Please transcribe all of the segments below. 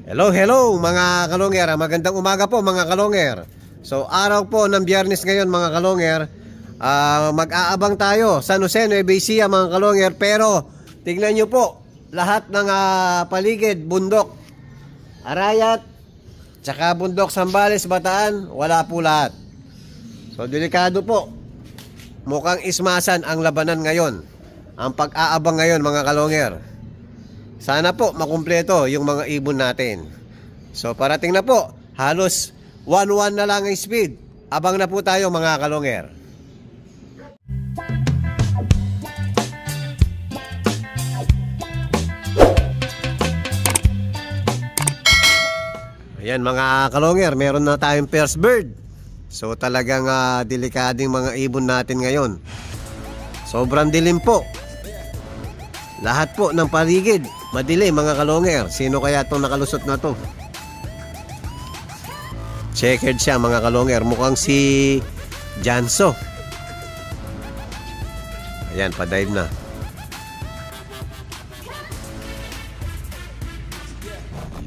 Hello, hello mga kalonger. Magandang umaga po mga kalonger. So araw po ng Biyernes ngayon mga kalonger. Mag-aabang tayo sa San Jose, Nueva Ecija mga kalonger. Pero tignan nyo po, lahat ng paligid, bundok, Arayat, tsaka bundok Zambales, Bataan, wala po lahat. So delikado po. Mukhang ismasan ang labanan ngayon, ang pag-aabang ngayon mga kalonger. Sana po makumpleto yung mga ibon natin. So parating na po, halos 1-1 na lang ang speed. Abang na po tayo mga kalonger. Ayan mga kalonger, meron na tayong first bird. So talagang delikading mga ibon natin ngayon. Sobrang dilim po. Lahat po ng paligid madilim mga kalonger. Sino kaya itong nakalusot na to? Checkered siya mga kalonger. Mukhang si Janso. Ayan, padive na.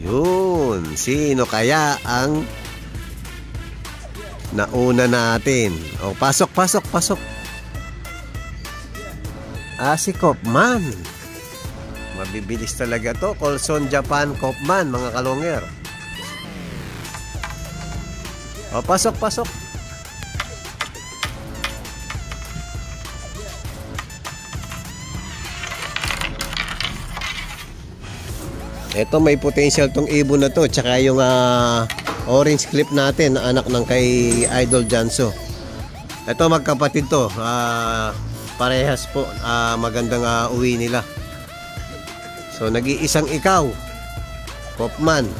Yun. Sino kaya ang nauna natin? O, pasok. Si Kopman. Mabibilis talaga to. Colson Japan Kopman mga kalonger. O, pasok. Ito may potential tong ibon na to. Tsaka yung orange clip natin na anak ng kay Idol Janso. Ito magkapatid to. Parehas po. Magandang uwi nila. So nag-iisang ikaw, Kopman.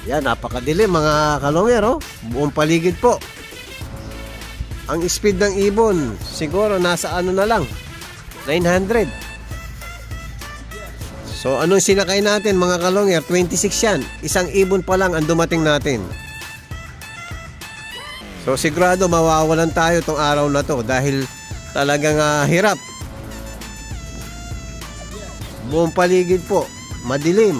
Yan, napakadilim mga kalonger, oh. Buong paligid po. Ang speed ng ibon siguro nasa ano na lang, 900. So anong sinakay natin mga kalonger? 26 yan. Isang ibon pa lang ang dumating natin. So sigurado mawawalan tayo tong araw na to dahil talagang hirap. Buong paligid po madilim.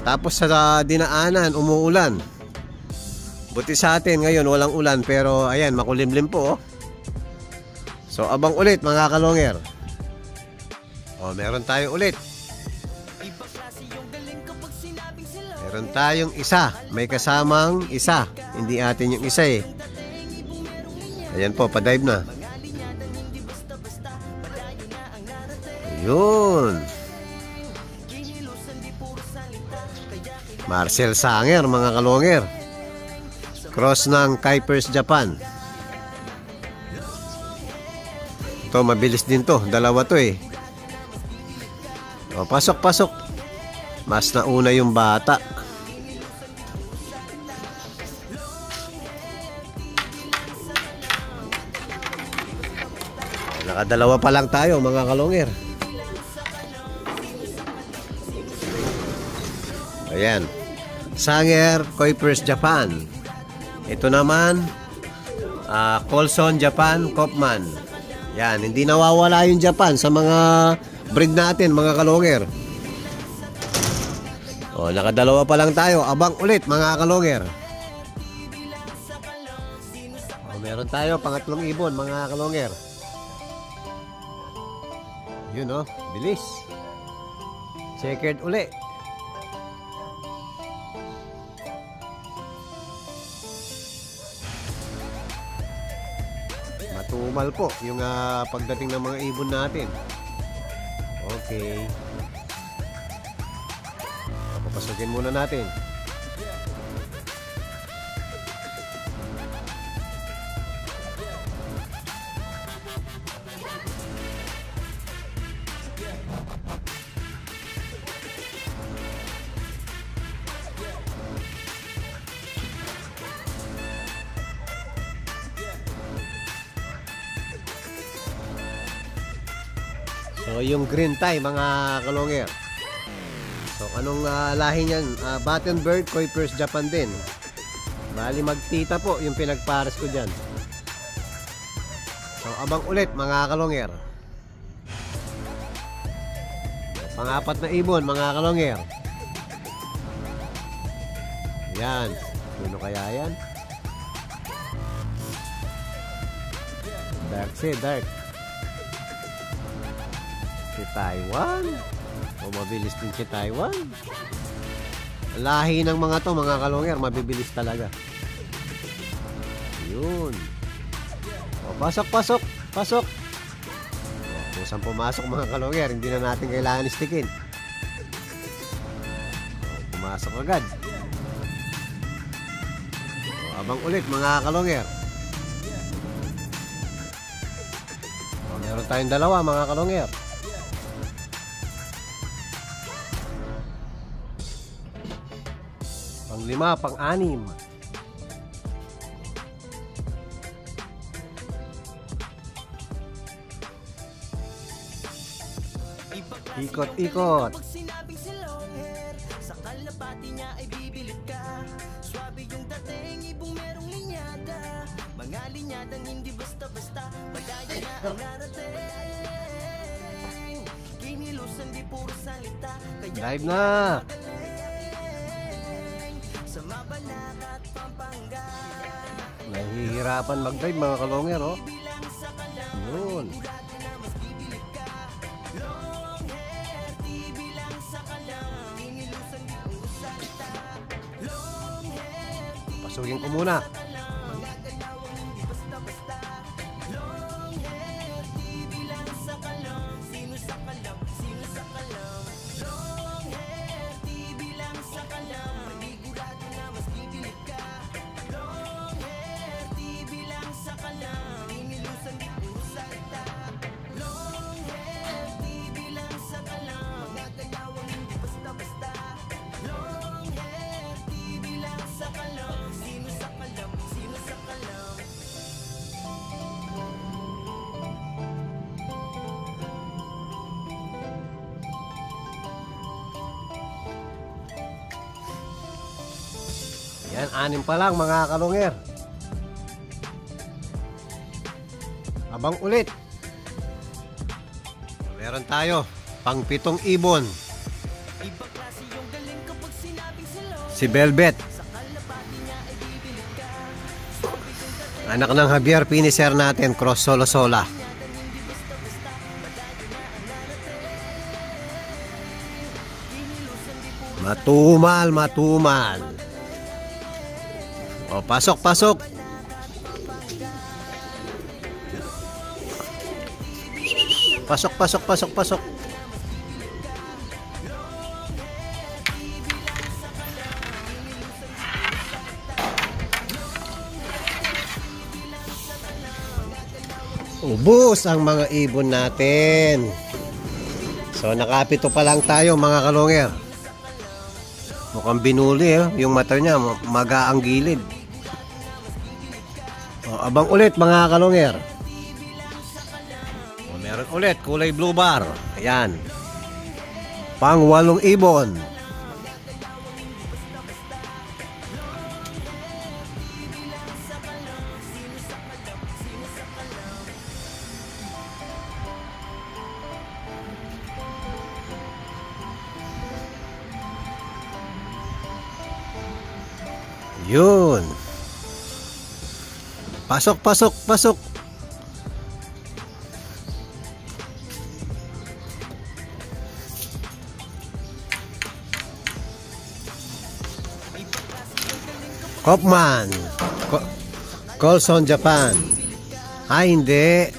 Tapos sa dinaanan umuulan. Buti sa atin ngayon walang ulan, pero ayan makulimlim po, oh. So abang ulit mga kalonger. O, meron tayo ulit. Meron tayong isa. May kasamang isa. Hindi atin yung isa eh. Ayan po, padive na. Ayun. Marcel Sanger mga kalonger. Cross ng Kuipers Japan. Ito mabilis din to. Dalawa to eh. O, pasok. Mas nauna yung bata. Nakadalawa pa lang tayo mga kalonger. Ayan, Sanger, Kuipers Japan. Ito naman Colson Japan, Kopman. Yan, hindi nawawala yung Japan sa mga breed natin mga kalonger. O, nakadalawa pa lang tayo. Abang ulit mga kalonger. O, meron tayo pangatlong ibon mga kalonger. Yun, oh, bilis. Checkered uli. Matumal po yung pagdating ng mga ibon natin. Okay. Papapasukin muna natin. So yung green tie mga kalonger. So anong lahi niyan? Battenberg, Kuipers Japan din. Bali magtita po yung pinagpares ko dyan. So abang ulit mga kalonger. Pang-apat na ibon, mga kalongger. Yan. Sino kaya yan? Dark dark. Si Taiwan. O mabilis din si Taiwan. Lahi ng mga to, mga kalongger, mabibilis talaga. Yun. O, pasok. O, kung saan pumasok, mga kalongger, hindi na natin kailangan istikin. O, pumasok agad. O, abang ulit, mga kalongger. O, meron tayong dalawa, mga kalongger. Pang-5, pang-6. Ikot. Pag sinabing si long hair, sa kalapati niya ay bibilid ka. Swabe yung dating, ibong merong linyada. Mga linyadang hindi basta-basta, madaya na ang narating. Kinilusan di puro salita, kaya Live na. sa Mabalak at Pampanga. Nahihirapan mag-drive, mga kalongger, oh. Bilang sa kalang, Yun. dati na mas bibilid ka. Long hair, di bilang sa kalang, kinilusan di puro salita. Long hair, di Pasukin ko muna. mga ganawang hindi basta-basta. Long hair, di bilang sa kalang, sino sa kalang, sino sa kalang. Long hair, di bilang sa kalang, manigurado na mas bibilid ka. Long hair, di bilang sa kalang, kinilusan di puro salita. Long hair, di bilang sa kalang, mga ganawang hindi basta-basta. Long hair, di bilang sa kalang, sino sa kalang, sino sa kalang. Yan, 6 pa lang, mga kalongger. Abang ulit. Meron tayo, pang-7 ibon. Iba klase yung galing kapag sinabing silo. Si Velvet. Sa kalapati niya ay bibilid ka. Anak ng Javier Finisher natin, cross solo-sola. Nyadang hindi basta-basta, madali na ang narating. Kinilusan di puro Matumal. O, pasok. Pasok. Ubus ang mga ibon natin. So, nakapito pa lang tayo, mga kalongger. Mukhang binuli, yung mata niya, maga ang gilid. O, abang ulit, mga kalongger. O, meron ulit, kulay blue bar. Ayan. Pang-8 ibon. Yun. Pasok. Kopman. Colson, Japan. Ay, hindi.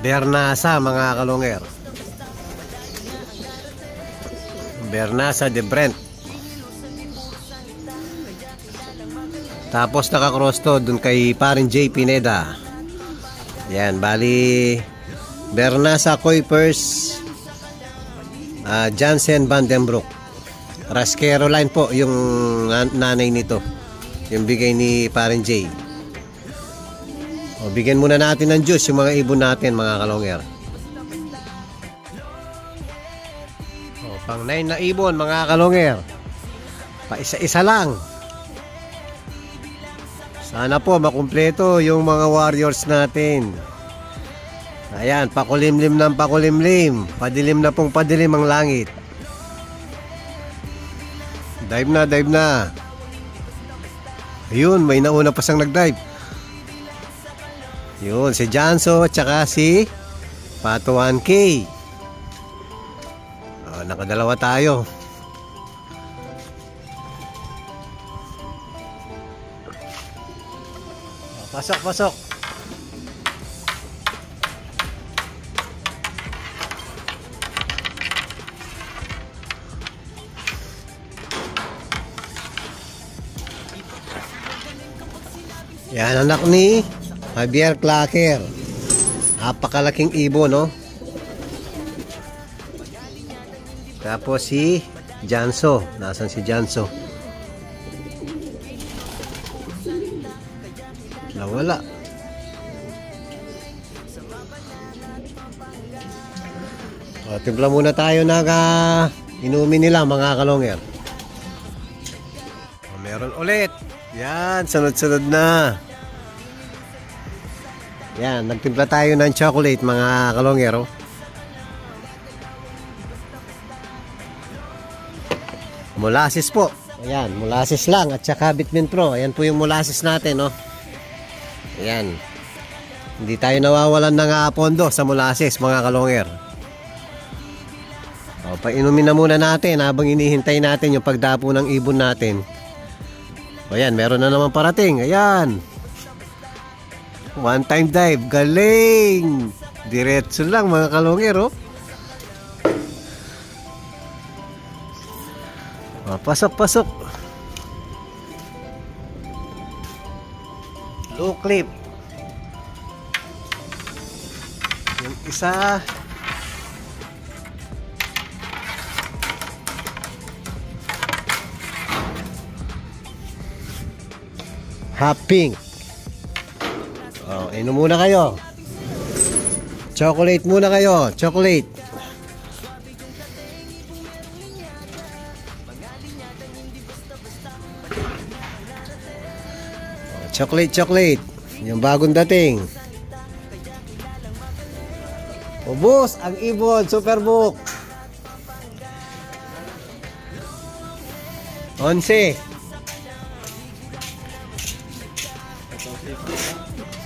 Bernasa, mga kalongger. Bernasa de Brent. Tapos naka-cross to dun kay parin J. Pineda. Yan, bali Bernasa Kuipers, Jansen Vandenbroek. Ras Caroline po yung nanay nito. Yung bigay ni parin J. O, bigyan muna natin ng juice yung mga ibon natin, mga kalongger. O, pang 9 na ibon, mga kalongger. Pa isa-isa lang. Sana po makumpleto yung mga warriors natin. Ayan, pakulimlim ng pakulimlim. Padilim na pong padilim ang langit. Dive na, dive na. Ayun, may nauna pa siyang nag-dive. Yun, si Janso at saka si Pato 1K. Nakadalawa tayo. Pasok, pasok. Yan, anak ni Javier Clacker. Napakalaking ibon, no? Tapos si Janso. Nasaan si Janso? Nawala. Timpla muna tayo na inumin nila, mga kalonger. Meron ulit. Yan, sunod-sunod na. Yan, nagtimpla tayo ng chocolate, mga kalongero. Molasses po. Ayan, molasses lang at saka Bitmin Pro. Ayan po yung molasses natin, no. Ayan. Hindi tayo nawawalan ng pondo sa molasses, mga kalonger. Painumin na muna natin habang inihintay natin yung pagdapo ng ibon natin. Ayan, meron na naman parating. Ayan. One time dive. Galing. Diretso lang, mga kalongero. Pasok, pasok. Low clip. Yung isa. Hot pink. Inom muna kayo. Chocolate muna kayo. Chocolate. Chocolate, chocolate. Yung bagong dating. Ubus ang ibon, Superbook. 11.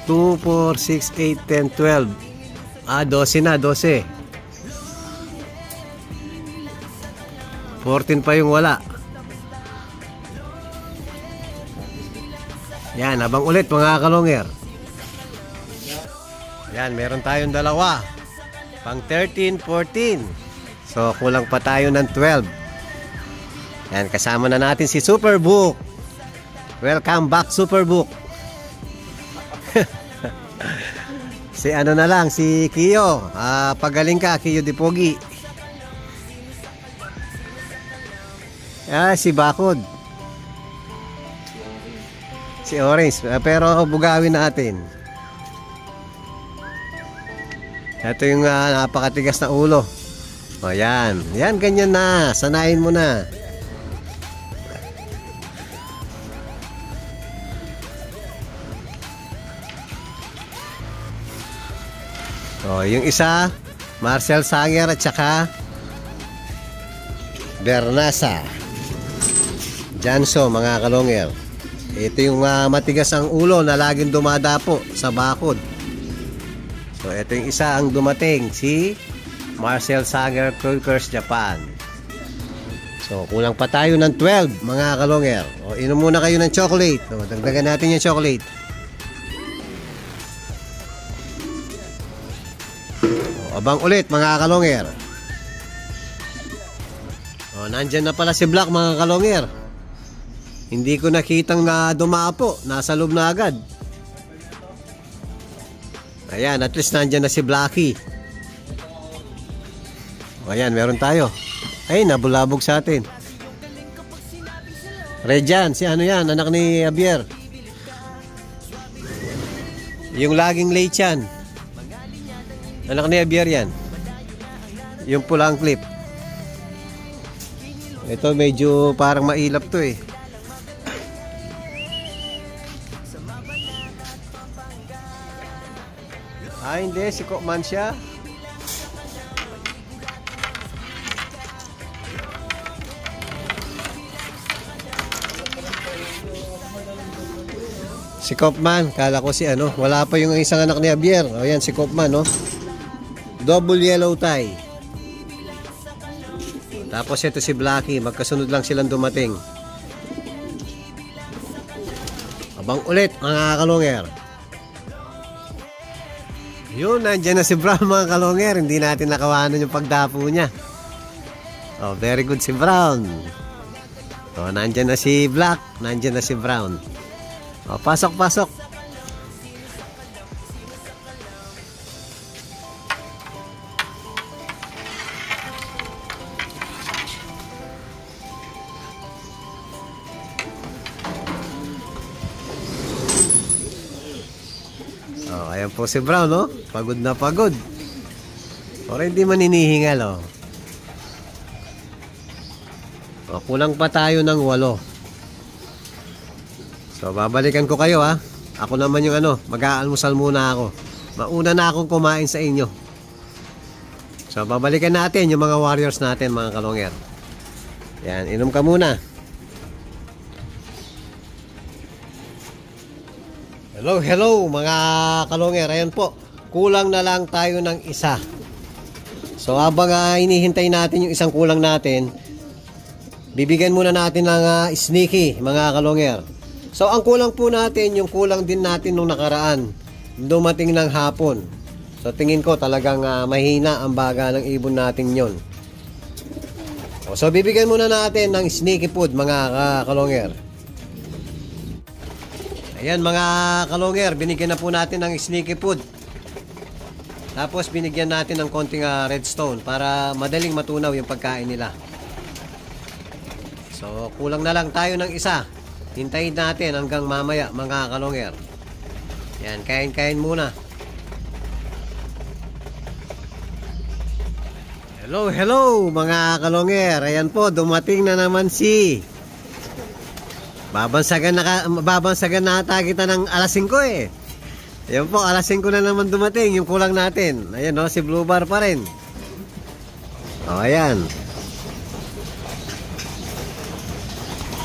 2, 4, 6, 8, 10, 12. 12 na, 12. 14 pa yung wala. Yan, abang ulit, mga kalonger. Yan, meron tayong dalawa. Pang 13, 14. So, kulang pa tayo ng 12. Yan, kasama na natin si Superbook. Welcome back, Superbook. Si ano na lang, si Kiyo. Pagaling ka, Kiyo Dipogi. Si Bakod. Si Orange. Pero bugawin natin. Ito yung napakatigas na ulo. O yan. Yan, ganyan na. Sanayin mo na. Yung isa, Marcel Sanger at saka Bernasa. Janso, mga kalonger. Ito yung matigas ang ulo na laging dumadapo sa bakod. So ito yung isa ang dumating, si Marcel Sanger Cookers Japan. So kulang pa tayo ng 12, mga kalonger. Inom muna kayo ng chocolate. Dagdagan natin yung chocolate. Abang ulit, mga kalonger. Nandyan na pala si Black, mga kalonger. Hindi ko nakitang na dumapo. Nasa loob na agad. Ayan, at least nandyan na si Blacky. Ayan, meron tayo. Ay, nabulabog sa atin. Rejan, si ano yan? Anak ni Javier. Yung laging late yan. Anak ni Javier yan. Yung pulang clip. Ito medyo parang mailap to eh. Ay, hindi. Si Kokman siya. Si Kopman, kala ko si ano, wala pa yung isang anak ni Javier. O yan, si Kopman, no? Double yellow tie. Tapos ito si Blacky, magkasunod lang silang dumating. Abang ulit, mga kalonger. Yun, nandyan na si Brown, mga kalonger. Hindi natin nakawanan yung pagdapo niya. Oh, very good si Brown. Oh, nandyan na si Black, nandyan na si Brown. O, pasok, pasok. O, ayan po si Brown, no? Pagod na pagod. O, hindi maninihingal, o. O, kulang pa tayo ng 8. So, babalikan ko kayo, ha. Ako naman yung ano, mag-aalmusal muna ako. Mauna na akong kumain sa inyo. So, babalikan natin yung mga warriors natin, mga kalonger. Yan, inom ka muna. Hello, hello, mga kalonger. Ayan po, kulang na lang tayo ng isa. So, habang inihintay natin yung isang kulang natin, bibigyan muna natin ng sneaky, mga kalonger. So, ang kulang po natin, yung kulang din natin nung nakaraan. Dumating ng hapon. So, tingin ko talagang mahina ang baga ng ibon natin yon. So, bibigyan muna natin ng sneaky food, mga kalonger. Ayan, mga kalonger, binigyan na po natin ng sneaky food. Tapos, binigyan natin ng konting redstone para madaling matunaw yung pagkain nila. So, kulang na lang tayo ng isa. Hintayin natin hanggang mamaya, mga kalonger. Yan, kain-kain muna. Hello, hello, mga kalonger. Ayan po, dumating na naman si... Babansagan na ata kita ng alas 5 eh. Ayan po, alas 5 na naman dumating yung kulang natin. Ayan, no, si Blue Bar pa rin. O, ayan.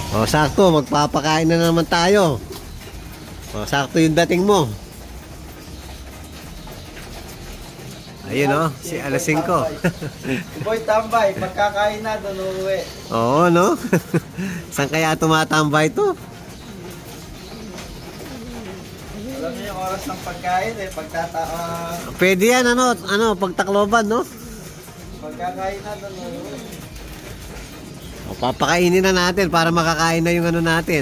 O, sakto, magpapakain na naman tayo. O, sakto yung dating mo. Ayun, o, si alas 5. Boy, tambay. Pagkakain na, doon uuwi. Oo, no? Saan kaya tumatambay to? Alam niyo yung oras ng pagkain eh. Pwede yan, pagtakloban, no? Pagkakain na, doon uuwi. O, papakainin na natin para makakain na yung ano natin,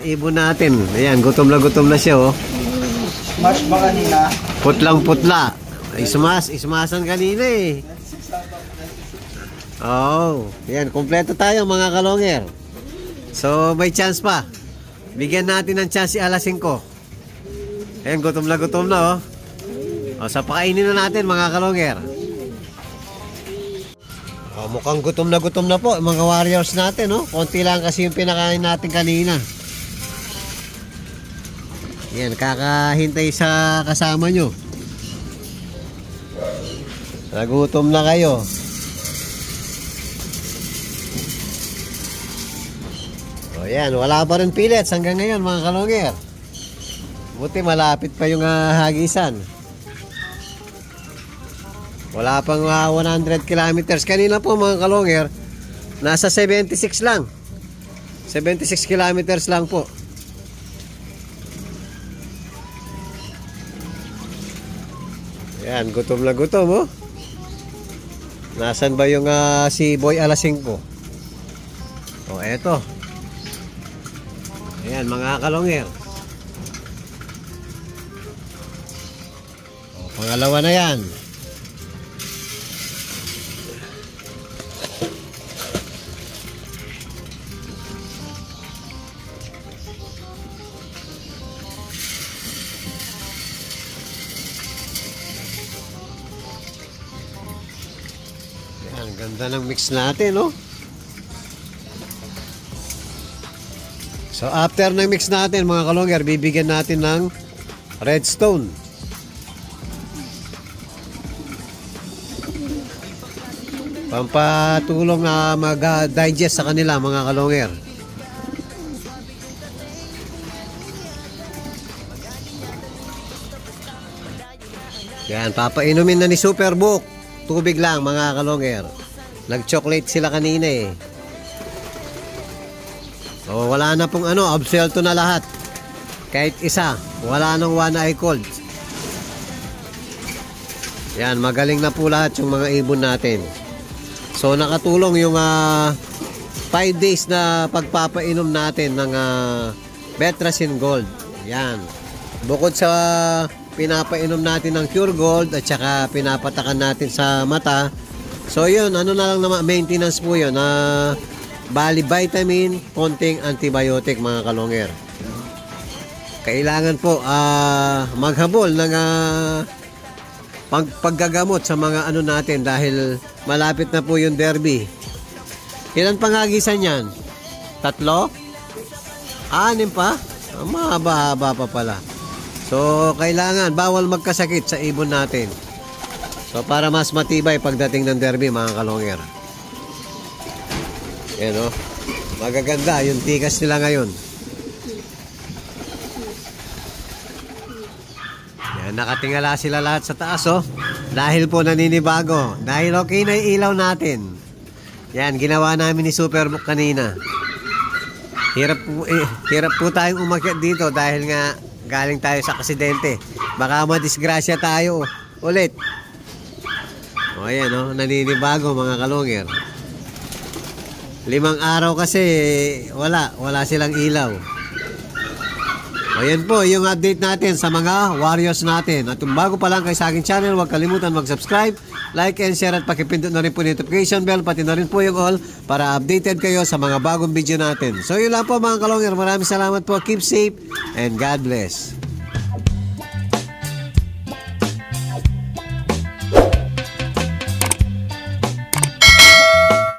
ibon natin. Ayan, gutom na siya, oh. Smash ba kanina? Putlang-putla. Ismasan kanina eh. Oh, ayan, kompleto tayo, mga kalonger. So, may chance pa. Bigyan natin ng chance si alas 5. Ayan, gutom na, oh. O, sa pakainin na natin, mga kalonger. Oh, mukhang gutom na po mga warriors natin, no? Konti lang kasi yung pinakain natin kanina. Yan, kakahintay sa kasama nyo. Nagutom na kayo. O yan, wala pa rin pellets hanggang ngayon, mga kalonger. Buti malapit pa yung hagisan. Wala pang 100 kilometers. Kanina po, mga kalonger, nasa 76 lang. 76 kilometers lang po. Yan, gutom na gutom, oh. Nasaan ba yung si Boy alas 5? O, eto. Ayan, mga kalonger. O, pangalawa na yan. Ang ganda ng mix natin, no? So, after ng mix natin, mga kalonger, bibigyan natin ng redstone. Pampatulong na mag-digest sa kanila mga kalonger. Yan, papainumin na ni Superbook. Tubig lang mga kalonger. Nag-chocolate sila kanina eh. So, wala na pong absuelto na lahat. Kahit isa, wala nang one eye cold. Yan, magaling na po lahat yung mga ibon natin. So, nakatulong yung 5 days na pagpapainom natin ng Betracin Gold. Yan. Bukod sa pinapainom natin ng Pure Gold at saka pinapatakan natin sa mata. So, yun, na lang naman, maintenance po yun. Bali vitamin, konting antibiotic mga kalonger. Kailangan po maghabol ng paggagamot sa mga natin dahil malapit na po yung derby. Ilan pangagisan yan? 3? 6 pa? Mahaba-haba pa pala. So kailangan bawal magkasakit sa ibon natin. So para mas matibay pagdating ng derby mga kalonger. Yan o. Magaganda yung tikas nila ngayon. Yan, nakatingala sila lahat sa taas dahil po naninibago. Dahil okay na yung ilaw natin. Yan, ginawa namin ni Superbook kanina. Hirap po tayong umakyat dito dahil nga galing tayo sa aksidente. Baka madisgrasya tayo ulit. O ayan naninibago mga kalonger. 5 araw kasi wala silang ilaw. Ayan po yung update natin sa mga warriors natin. At kung bago pa lang kayo sa aking channel, huwag kalimutan mag-subscribe, like and share at pakipindot na rin po notification bell, pati na rin po yung all para updated kayo sa mga bagong video natin. So yun lang po mga kalonger, maraming salamat po, keep safe and God bless.